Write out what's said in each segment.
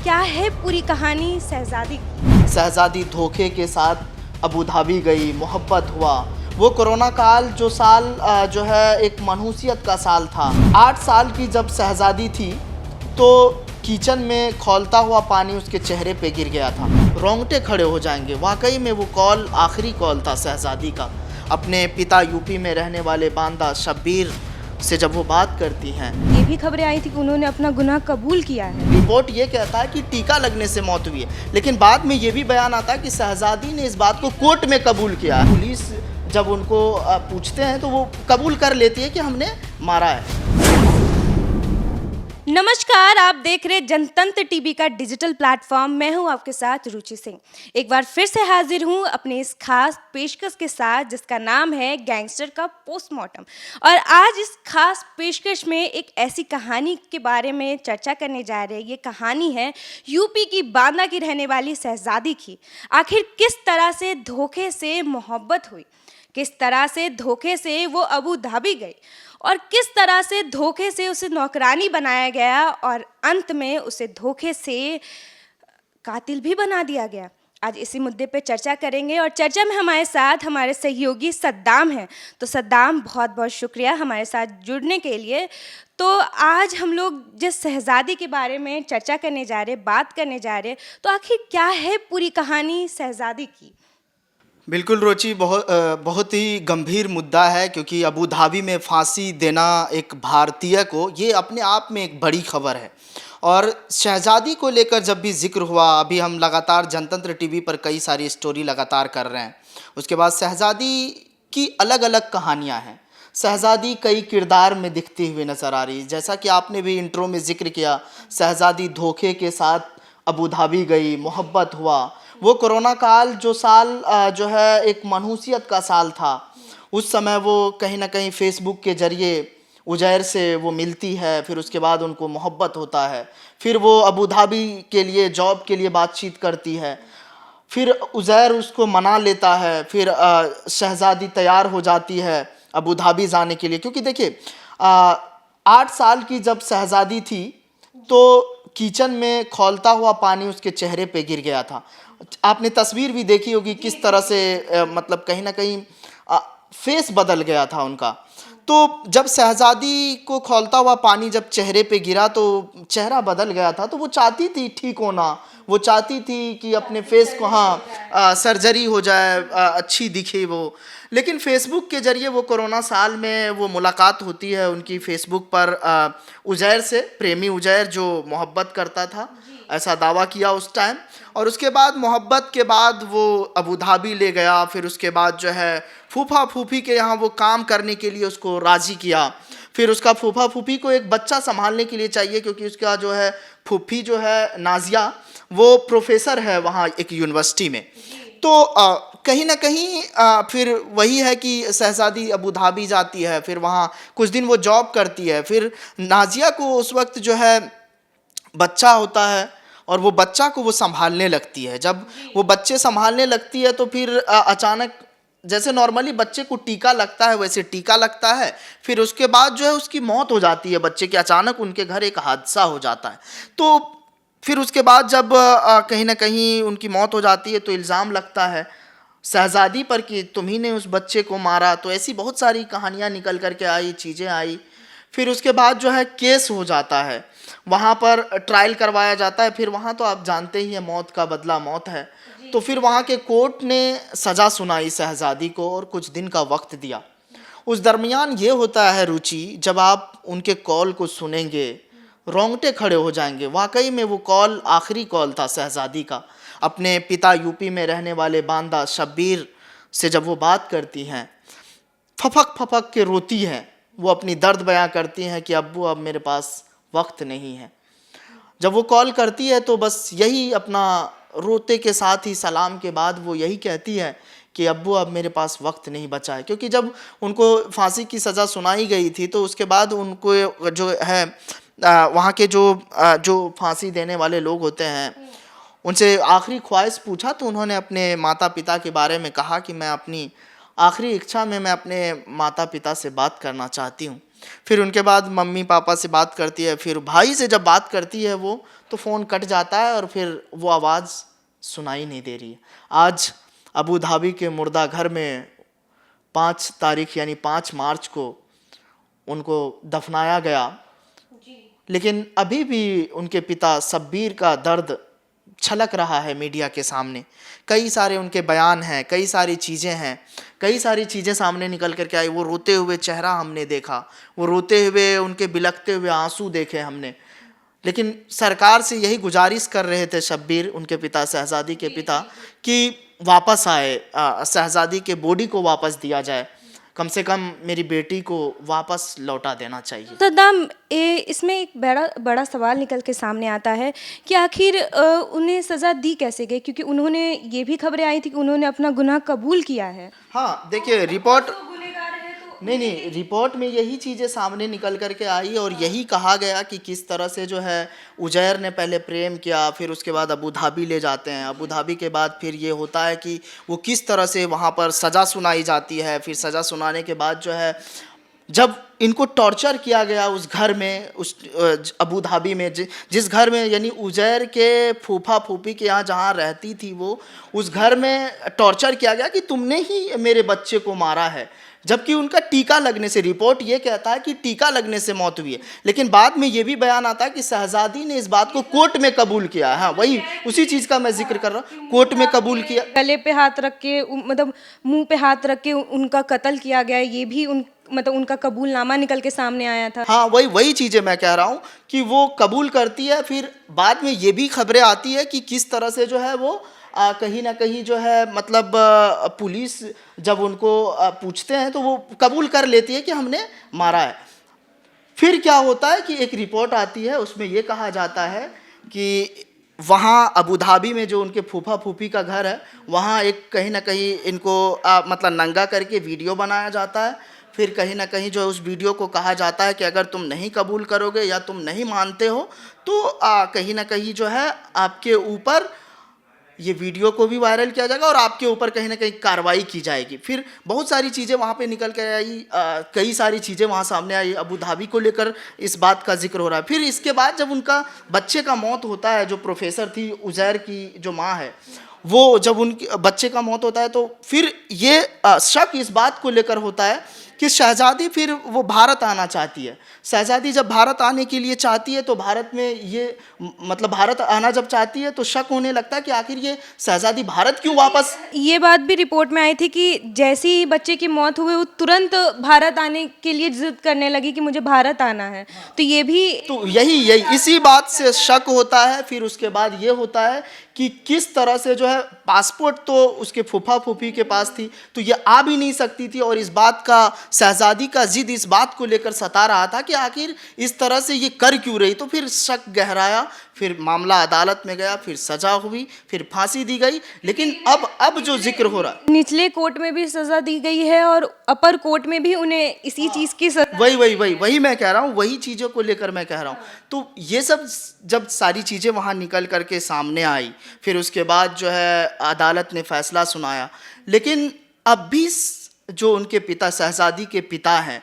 क्या है पूरी कहानी शहजादी की? शहजादी धोखे के साथ अबू धाबी गई, मोहब्बत हुआ। वो कोरोना काल जो साल जो है एक मनहूसियत का साल था। 8 साल की जब शहजादी थी तो किचन में खौलता हुआ पानी उसके चेहरे पे गिर गया था। रोंगटे खड़े हो जाएंगे। वाकई में वो कॉल आखिरी कॉल था शहजादी का। अपने पिता यूपी में रहने वाले बांदा शब्बीर से जब वो बात करती हैं, ये भी खबरें आई थी कि उन्होंने अपना गुनाह कबूल किया है। रिपोर्ट ये कहता है कि टीका लगने से मौत हुई है, लेकिन बाद में ये भी बयान आता है कि शहजादी ने इस बात को कोर्ट में कबूल किया है। पुलिस जब उनको पूछते हैं तो वो कबूल कर लेती है कि हमने मारा है। नमस्कार, आप देख रहे जनतंत्र टीवी का डिजिटल प्लेटफॉर्म। मैं हूं आपके साथ रुचि सिंह। एक बार फिर से हाजिर हूं अपने इस खास पेशकश के साथ जिसका नाम है गैंगस्टर का पोस्टमार्टम। और आज इस खास पेशकश में एक ऐसी कहानी के बारे में चर्चा करने जा रहे हैं। ये कहानी है यूपी की बांदा की रहने वाली शहजादी की। आखिर किस तरह से धोखे से मोहब्बत हुई, किस तरह से धोखे से वो अबू धाबी गई और किस तरह से धोखे से उसे नौकरानी बनाया गया और अंत में उसे धोखे से कातिल भी बना दिया गया। आज इसी मुद्दे पे चर्चा करेंगे और चर्चा में हमारे साथ हमारे सहयोगी सद्दाम हैं। तो सद्दाम, बहुत बहुत शुक्रिया हमारे साथ जुड़ने के लिए। तो आज हम लोग जिस शहजादी के बारे में चर्चा करने जा रहे, बात करने जा रहे, तो आखिर क्या है पूरी कहानी शहजादी की? बिल्कुल रुचि, बहुत ही गंभीर मुद्दा है, क्योंकि अबू धाबी में फांसी देना एक भारतीय को, ये अपने आप में एक बड़ी खबर है। और शहजादी को लेकर जब भी जिक्र हुआ, अभी हम लगातार जनतंत्र टीवी पर कई सारी स्टोरी लगातार कर रहे हैं। उसके बाद शहजादी की अलग अलग कहानियां हैं। शहजादी कई किरदार में दिखती हुई नज़र आ रही है। जैसा कि आपने भी इंट्रो में जिक्र किया, शहजादी धोखे के साथ अबू धाबी गई, मोहब्बत हुआ। वो कोरोना काल जो साल जो है एक मनहूसियत का साल था। उस समय वो कहीं ना कहीं फेसबुक के ज़रिए उजैर से वो मिलती है, फिर उसके बाद उनको मोहब्बत होता है। फिर वो अबू धाबी के लिए जॉब के लिए बातचीत करती है, फिर उजैर उसको मना लेता है। फिर शहजादी तैयार हो जाती है अबू धाबी जाने के लिए, क्योंकि देखिए 8 साल की जब शहजादी थी तो किचन में खौलता हुआ पानी उसके चेहरे पे गिर गया था। आपने तस्वीर भी देखी होगी किस तरह से मतलब कहीं ना कहीं फेस बदल गया था उनका। तो जब शहजादी को खौलता हुआ पानी जब चेहरे पे गिरा तो चेहरा बदल गया था। तो वो चाहती थी ठीक होना, वो चाहती थी कि अपने फेस को सर्जरी हो जाए, अच्छी दिखे वो। लेकिन फेसबुक के ज़रिए वो कोरोना साल में वो मुलाकात होती है उनकी फेसबुक पर उजैर से, प्रेमी उजैर जो मोहब्बत करता था, ऐसा दावा किया उस टाइम। और उसके बाद मोहब्बत के बाद वो अबू धाबी ले गया। फिर उसके बाद जो है फूफा फूफी के यहाँ वो काम करने के लिए उसको राज़ी किया। फिर उसका फूफा फूफी को एक बच्चा संभालने के लिए चाहिए, क्योंकि उसका जो है फूफी जो है नाजिया, वो प्रोफेसर है वहाँ एक यूनिवर्सिटी में। तो कहीं ना कहीं फिर वही है कि शहजादी अबू धाबी जाती है, फिर वहाँ कुछ दिन वो जॉब करती है। फिर नाजिया को उस वक्त जो है बच्चा होता है और वो बच्चा को वो संभालने लगती है। जब वो बच्चे संभालने लगती है तो फिर अचानक, जैसे नॉर्मली बच्चे को टीका लगता है वैसे टीका लगता है। फिर उसके बाद जो है उसकी मौत हो जाती है बच्चे की। अचानक उनके घर एक हादसा हो जाता है। तो फिर उसके बाद जब कहीं ना कहीं उनकी मौत हो जाती है तो इल्ज़ाम लगता है शहजादी पर कि तुम्ही ने उस बच्चे को मारा। तो ऐसी बहुत सारी कहानियाँ निकल कर के आई, चीज़ें आई। फिर उसके बाद जो है केस हो जाता है, वहाँ पर ट्रायल करवाया जाता है। फिर वहाँ तो आप जानते ही हैं, मौत का बदला मौत है। तो फिर वहाँ के कोर्ट ने सज़ा सुनाई शहजादी को और कुछ दिन का वक्त दिया। उस दरमियान ये होता है रुचि, जब आप उनके कॉल को सुनेंगे रोंगटे खड़े हो जाएंगे। वाकई में वो कॉल आखिरी कॉल था शहजादी का। अपने पिता यूपी में रहने वाले बांदा शब्बीर से जब वो बात करती हैं, फपक फपक के रोती हैं, वो अपनी दर्द बयां करती हैं कि अब्बू अब मेरे पास वक्त नहीं है। जब वो कॉल करती है तो बस यही अपना रोते के साथ ही सलाम के बाद वो यही कहती है कि अब्बू अब मेरे पास वक्त नहीं बचा है। क्योंकि जब उनको फांसी की सज़ा सुनाई गई थी तो उसके बाद उनको जो है वहाँ के जो फांसी देने वाले लोग होते हैं उनसे आखिरी ख्वाहिश पूछा तो उन्होंने अपने माता पिता के बारे में कहा कि मैं अपनी आखिरी इच्छा में मैं अपने माता पिता से बात करना चाहती हूँ। फिर उनके बाद मम्मी पापा से बात करती है, फिर भाई से जब बात करती है वो, तो फ़ोन कट जाता है और फिर वो आवाज़ सुनाई नहीं दे रही है। आज अबू धाबी के मुर्दा घर में 5 तारीख यानी 5 मार्च को उनको दफनाया गया, लेकिन अभी भी उनके पिता शब्बीर का दर्द छलक रहा है मीडिया के सामने। कई सारे उनके बयान हैं, कई सारी चीज़ें हैं, कई सारी चीज़ें सामने निकल कर के आई। वो रोते हुए चेहरा हमने देखा, वो रोते हुए उनके बिलखते हुए आंसू देखे हमने। लेकिन सरकार से यही गुजारिश कर रहे थे शब्बीर, उनके पिता, शहज़ादी के पिता, कि वापस आए, शहज़ादी के बॉडी को वापस दिया जाए, कम से कम मेरी बेटी को वापस लौटा देना चाहिए। सद्दाम, इसमें एक बड़ा बड़ा सवाल निकल के सामने आता है कि आखिर उन्हें सज़ा दी कैसे गई, क्योंकि उन्होंने ये भी खबरें आई थी कि उन्होंने अपना गुनाह कबूल किया है। हाँ, देखिए रिपोर्ट नहीं, रिपोर्ट में यही चीज़ें सामने निकल कर के आई और यही कहा गया कि किस तरह से जो है उजैर ने पहले प्रेम किया, फिर उसके बाद अबू धाबी ले जाते हैं। अबू धाबी के बाद फिर ये होता है कि वो किस तरह से वहाँ पर सज़ा सुनाई जाती है। फिर सज़ा सुनाने के बाद जो है, जब इनको टॉर्चर किया गया उस घर में, उस अबू धाबी में, जिस घर में यानी उजैर के फूफा फूफी के यहाँ जहाँ रहती थी वो, उस घर में टॉर्चर किया गया कि तुमने ही मेरे बच्चे को मारा है, जबकि उनका टीका लगने से, रिपोर्ट ये कहता है कि टीका लगने से मौत हुई है। लेकिन बाद में ये भी बयान आता है कि शहज़ादी ने इस बात को कोर्ट में कबूल किया। हाँ, वही उसी चीज़ का मैं जिक्र कर रहा हूँ, कोर्ट में कबूल किया। गले पे हाथ रख के मतलब मुंह पे हाथ रख के उनका कत्ल किया गया, ये भी मतलब उनका कबूलनामा निकल के सामने आया था। हाँ, वही चीज़ें मैं कह रहा हूँ कि वो कबूल करती है। फिर बाद में ये भी खबरें आती है कि किस तरह से जो है वो कहीं ना कहीं जो है, मतलब पुलिस जब उनको पूछते हैं तो वो कबूल कर लेती है कि हमने मारा है। फिर क्या होता है कि एक रिपोर्ट आती है, उसमें ये कहा जाता है कि वहाँ अबू धाबी में जो उनके फूफा फूफी का घर है, वहाँ एक कहीं ना कहीं इनको मतलब नंगा करके वीडियो बनाया जाता है। फिर कहीं ना कहीं जो उस वीडियो को कहा जाता है कि अगर तुम नहीं कबूल करोगे या तुम नहीं मानते हो तो कहीं ना कहीं जो है आपके ऊपर ये वीडियो को भी वायरल किया जाएगा और आपके ऊपर कहीं ना कहीं कार्रवाई की जाएगी। फिर बहुत सारी चीज़ें वहाँ पे निकल के आई, कई सारी चीज़ें वहाँ सामने आई। अबू धाबी को लेकर इस बात का जिक्र हो रहा है। फिर इसके बाद जब उनका बच्चे का मौत होता है, जो प्रोफेसर थी उजैर की जो माँ है, वो जब उनके बच्चे का मौत होता है तो फिर ये शक इस बात को लेकर होता है कि शहज़ादी फिर वो भारत आना चाहती है। शहज़ादी जब भारत आने के लिए चाहती है तो भारत में ये मतलब भारत आना जब चाहती है तो शक होने लगता है कि आखिर ये शहज़ादी भारत क्यों वापस। ये बात भी रिपोर्ट में आई थी कि जैसे ही बच्चे की मौत हुई वो तुरंत भारत आने के लिए जिद करने लगी कि मुझे भारत आना है। तो ये भी तो यही इसी बात से शक होता है। फिर उसके बाद ये होता है कि किस तरह से जो है, पासपोर्ट तो उसके फूफा फूफी के पास थी तो ये आ भी नहीं सकती थी, और इस बात का शहज़ादी का जिद इस बात को लेकर सता रहा था कि आखिर इस तरह से ये कर क्यों रही। तो फिर शक गहराया, फिर मामला अदालत में गया, फिर सज़ा हुई, फिर फांसी दी गई। लेकिन अब जो जिक्र हो रहा है, निचले कोर्ट में भी सज़ा दी गई है और अपर कोर्ट में भी उन्हें इसी चीज़ की सज़ा। वही मैं कह रहा हूँ, वही चीज़ों को लेकर मैं कह रहा हूँ। तो ये सब जब सारी चीज़ें वहाँ निकल कर के सामने आई, फिर उसके बाद जो है अदालत ने फैसला सुनाया। लेकिन अब भी जो उनके पिता, शहज़ादी के पिता हैं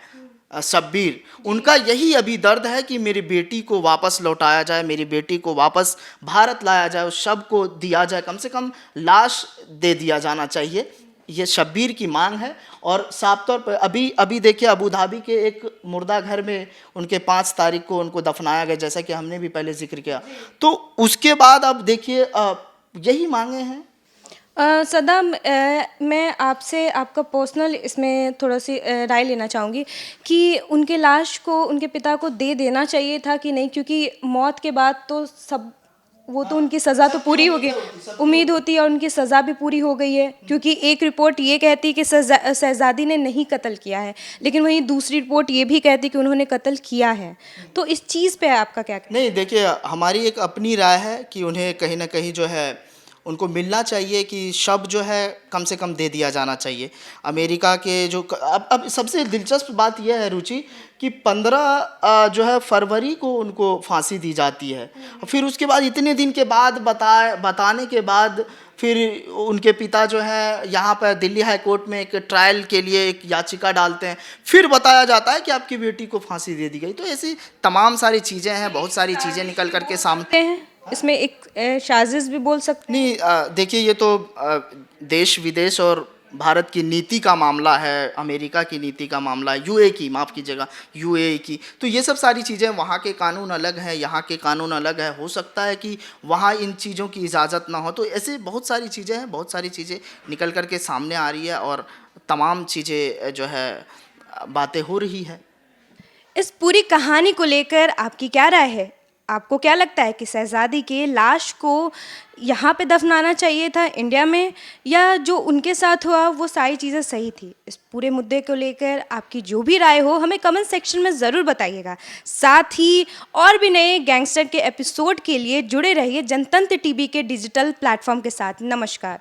शब्बीर, उनका यही अभी दर्द है कि मेरी बेटी को वापस लौटाया जाए, मेरी बेटी को वापस भारत लाया जाए, उस शव को दिया जाए, कम से कम लाश दे दिया जाना चाहिए। ये शब्बीर की मांग है। और साफ तौर पर अभी देखिए, अबू धाबी के एक मुर्दा घर में उनके 5 तारीख को उनको दफनाया गया, जैसा कि हमने भी पहले जिक्र किया। तो उसके बाद अब देखिए यही मांगे हैं। सदाम, मैं आपसे आपका पर्सनल इसमें थोड़ा सी राय लेना चाहूँगी कि उनके लाश को उनके पिता को दे देना चाहिए था कि नहीं, क्योंकि मौत के बाद तो सब वो तो उनकी सज़ा तो पूरी हो गई, उम्मीद होती है और उनकी सज़ा भी पूरी हो गई है। क्योंकि एक रिपोर्ट ये कहती है कि शहज़ादी ने नहीं कत्ल किया है, लेकिन वहीं दूसरी रिपोर्ट ये भी कहती है कि उन्होंने कत्ल किया है। तो इस चीज़ पे आपका क्या कहना है? नहीं, देखिए, हमारी एक अपनी राय है कि उन्हें कहीं ना कहीं जो है उनको मिलना चाहिए, कि शव जो है कम से कम दे दिया जाना चाहिए। अमेरिका के जो अब सबसे दिलचस्प बात यह है रुचि कि 15 जो है फरवरी को उनको फांसी दी जाती है। फिर उसके बाद इतने दिन के बाद बताने के बाद फिर उनके पिता जो है यहाँ पर दिल्ली हाई कोर्ट में एक ट्रायल के लिए एक याचिका डालते हैं, फिर बताया जाता है कि आपकी बेटी को फांसी दे दी गई। तो ऐसी तमाम सारी चीज़ें हैं, बहुत सारी चीज़ें निकल कर के सामने हैं इसमें एक साजिश भी बोल सकते हैं। नहीं। देखिए, ये तो देश विदेश और भारत की नीति का मामला है, अमेरिका की नीति का मामला है, यूए की, माफ़ कीजिएगा, यूएई की। तो ये सब सारी चीज़ें, वहाँ के कानून अलग हैं, यहाँ के कानून अलग है। हो सकता है कि वहाँ इन चीज़ों की इजाज़त ना हो। तो ऐसे बहुत सारी चीज़ें हैं, बहुत सारी चीज़ें निकल कर के सामने आ रही है और तमाम चीज़ें जो है बातें हो रही है। इस पूरी कहानी को लेकर आपकी क्या राय है? आपको क्या लगता है कि शहज़ादी के लाश को यहाँ पे दफनाना चाहिए था इंडिया में, या जो उनके साथ हुआ वो सारी चीज़ें सही थी? इस पूरे मुद्दे को लेकर आपकी जो भी राय हो हमें कमेंट सेक्शन में ज़रूर बताइएगा। साथ ही और भी नए गैंगस्टर के एपिसोड के लिए जुड़े रहिए जनतंत्र टीवी के डिजिटल प्लेटफॉर्म के साथ। नमस्कार।